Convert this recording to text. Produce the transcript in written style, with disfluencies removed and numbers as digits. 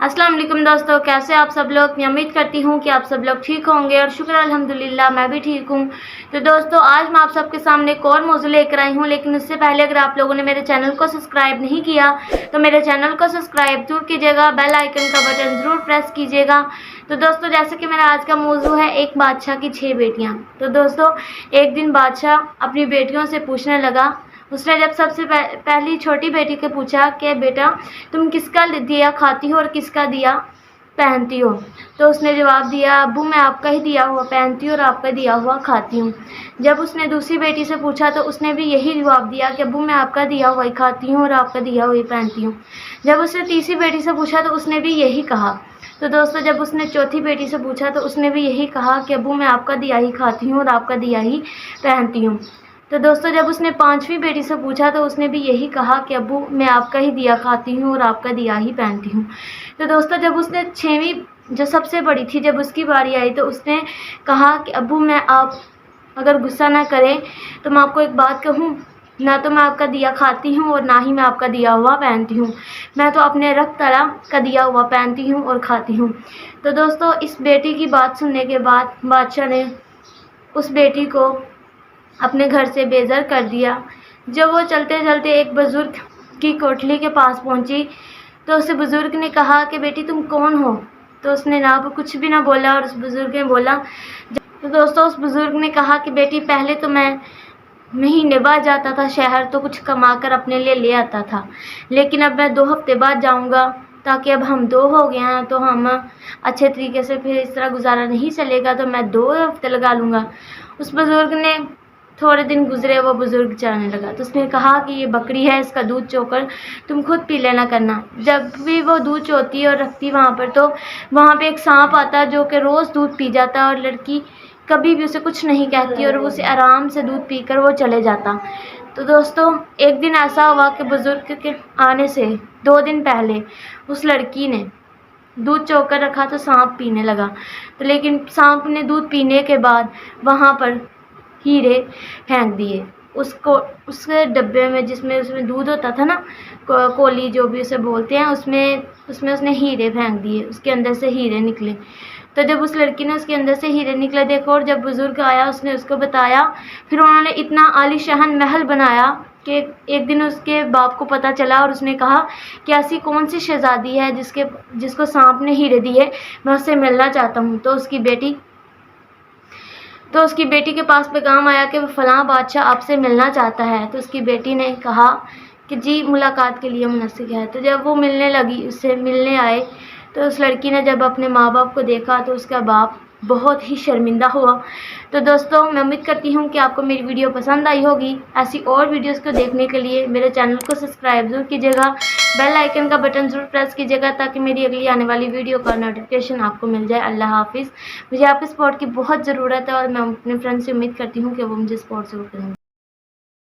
अस्सलाम वालेकुम दोस्तों, कैसे आप सब लोग। मैं उम्मीद करती हूँ कि आप सब लोग ठीक होंगे और शुक्र अल्हम्दुलिल्लाह मैं भी ठीक हूँ। तो दोस्तों आज मैं आप सबके सामने एक और मौजू लेकर आई हूँ, लेकिन उससे पहले अगर आप लोगों ने मेरे चैनल को सब्सक्राइब नहीं किया तो मेरे चैनल को सब्सक्राइब जरूर कीजिएगा, बेल आइकन का बटन ज़रूर प्रेस कीजिएगा। तो दोस्तों जैसे कि मेरा आज का मौजू है एक बादशाह की 6 बेटियाँ। तो दोस्तों एक दिन बादशाह अपनी बेटियों से पूछने लगा। उसने जब सबसे पहली छोटी बेटी को पूछा कि बेटा तुम किसका दिया खाती हो और किसका दिया पहनती हो, तो उसने जवाब दिया अब्बू मैं आपका ही दिया हुआ पहनती हूँ और आपका दिया हुआ खाती हूँ। जब उसने दूसरी बेटी से पूछा तो उसने भी यही जवाब दिया कि अब्बू मैं आपका दिया हुआ ही खाती हूँ और आपका दिया हुआ ही पहनती हूँ। जब उसने तीसरी बेटी से पूछा तो उसने भी यही कहा। तो दोस्तों जब उसने चौथी बेटी से पूछा तो उसने भी यही कहा कि अब्बू मैं आपका दिया ही खाती हूँ और आपका दिया ही पहनती हूँ। तो दोस्तों जब उसने पांचवी बेटी से पूछा तो उसने भी यही कहा कि अब्बू मैं आपका ही दिया खाती हूँ और आपका दिया ही पहनती हूँ। तो दोस्तों जब उसने 6वीं जो सबसे बड़ी थी जब उसकी बारी आई तो उसने कहा कि अब्बू मैं आप अगर गुस्सा ना करें तो मैं आपको एक बात कहूँ, ना तो मैं आपका दिया खाती हूँ और ना ही मैं आपका दिया हुआ पहनती हूँ। मैं तो अपने रब तआला का दिया हुआ पहनती हूँ और खाती हूँ। तो दोस्तों इस बेटी की बात सुनने के बाद बादशाह ने उस बेटी को अपने घर से बेदर कर दिया। जब वो चलते चलते एक बुज़ुर्ग की कोठरी के पास पहुंची तो उस बुज़ुर्ग ने कहा कि बेटी तुम कौन हो। तो उसने ना कुछ भी ना बोला और उस बुज़ुर्ग ने बोला। तो दोस्तों उस बुज़ुर्ग ने कहा कि बेटी पहले तो मैं महीने बाद जाता था शहर तो कुछ कमा कर अपने लिए ले आता था, लेकिन अब मैं 2 हफ्ते बाद जाऊंगा ताकि अब हम 2 हो गए हैं तो हम अच्छे तरीके से फिर इस तरह गुजारा नहीं चलेगा, तो मैं 2 हफ्ते लगा लूँगा। उस बुज़ुर्ग ने थोड़े दिन गुजरे, वो बुज़ुर्ग जाने लगा तो उसने कहा कि ये बकरी है, इसका दूध चोकर तुम खुद पी लेना करना। जब भी वो दूध चोती और रखती वहाँ पर तो वहाँ पे एक सांप आता जो कि रोज़ दूध पी जाता और लड़की कभी भी उसे कुछ नहीं कहती और उसे आराम से दूध पीकर वो चले जाता। तो दोस्तों एक दिन ऐसा हुआ कि बुज़ुर्ग के आने से 2 दिन पहले उस लड़की ने दूध चोकर रखा तो सांप पीने लगा। तो लेकिन सांप ने दूध पीने के बाद वहाँ पर हीरे फेंक दिए उसको उसके डब्बे में जिसमें उसमें दूध होता था ना, कोली जो भी उसे बोलते हैं, उसमें उसने हीरे फेंक दिए, उसके अंदर से हीरे निकले। तो जब उस लड़की ने उसके अंदर से हीरे निकले देखो और जब बुज़ुर्ग आया उसने उसको बताया, फिर उन्होंने इतना आलीशान महल बनाया कि एक दिन उसके बाप को पता चला और उसने कहा कि ऐसी कौन सी शहज़ादी है जिसको सांप ने हीरे दिए, मैं उससे मिलना चाहता हूँ। तो उसकी बेटी के पास पैगाम आया कि वो फ़लाँ बादशाह आपसे मिलना चाहता है। तो उसकी बेटी ने कहा कि जी मुलाकात के लिए मुनस्सिक है। तो जब वो मिलने लगी, उससे मिलने आए, तो उस लड़की ने जब अपने माँ बाप को देखा तो उसका बाप बहुत ही शर्मिंदा हुआ। तो दोस्तों मैं उम्मीद करती हूँ कि आपको मेरी वीडियो पसंद आई होगी। ऐसी और वीडियोस को देखने के लिए मेरे चैनल को सब्सक्राइब ज़रूर कीजिएगा, बेल आइकन का बटन ज़रूर प्रेस कीजिएगा ताकि मेरी अगली आने वाली वीडियो का नोटिफिकेशन आपको मिल जाए। अल्लाह हाफिज़। मुझे आपके सपोर्ट की बहुत ज़रूरत है और मैं अपने फ्रेंड से उम्मीद करती हूँ कि वो मुझे सपोर्ट ज़रूर करेंगे।